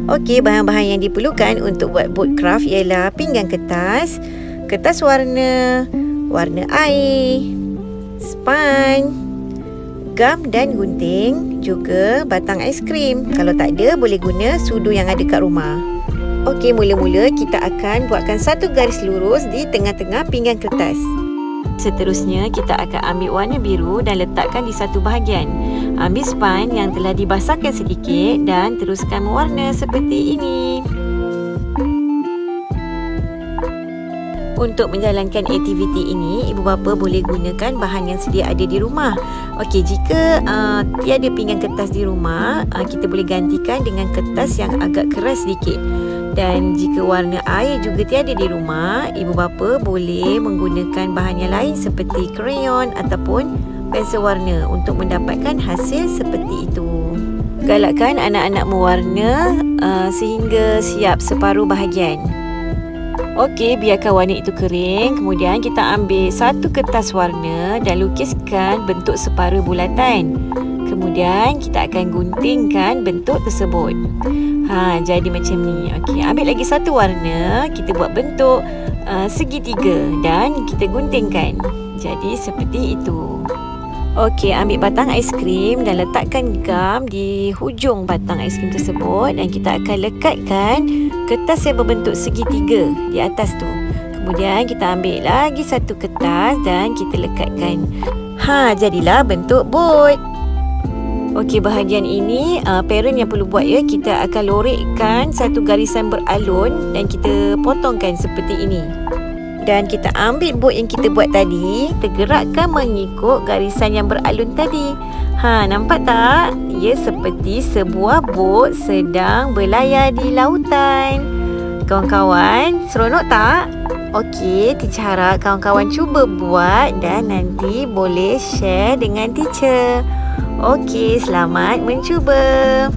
Okey, bahan-bahan yang diperlukan untuk buat bot kraf ialah pinggan kertas, kertas warna, warna air, span, gam dan gunting, juga batang aiskrim. Kalau tak ada, boleh guna sudu yang ada kat rumah. Okey, mula-mula kita akan buatkan satu garis lurus di tengah-tengah pinggan kertas. Seterusnya, kita akan ambil warna biru dan letakkan di satu bahagian. Ambil span yang telah dibasahkan sedikit dan teruskan mewarna seperti ini. Untuk menjalankan aktiviti ini, ibu bapa boleh gunakan bahan yang sedia ada di rumah. Okey, jika tiada pinggan kertas di rumah, kita boleh gantikan dengan kertas yang agak keras sedikit. Dan jika warna air juga tiada di rumah, ibu bapa boleh menggunakan bahan yang lain seperti krayon ataupun pensel warna untuk mendapatkan hasil seperti itu. Galakkan anak-anak mewarna sehingga siap separuh bahagian. Okey, biarkan warna itu kering. Kemudian kita ambil satu kertas warna dan lukiskan bentuk separuh bulatan. Kemudian kita akan guntingkan bentuk tersebut. Jadi macam ni. Okey, ambil lagi satu warna, kita buat bentuk segitiga dan kita guntingkan. Jadi seperti itu. Okey, ambil batang aiskrim dan letakkan gam di hujung batang aiskrim tersebut dan kita akan lekatkan kertas yang berbentuk segitiga di atas tu. Kemudian kita ambil lagi satu kertas dan kita lekatkan. Jadilah bentuk bot. Okey, bahagian ini parent yang perlu buat ya. Kita akan lorekkan satu garisan beralun dan kita potongkan seperti ini. Dan kita ambil bot yang kita buat tadi, kita gerakkan mengikut garisan yang beralun tadi. Nampak tak? Ia seperti sebuah bot sedang berlayar di lautan. Kawan-kawan, seronok tak? Okey, teacher harap kawan-kawan cuba buat dan nanti boleh share dengan teacher. Okey, selamat mencuba.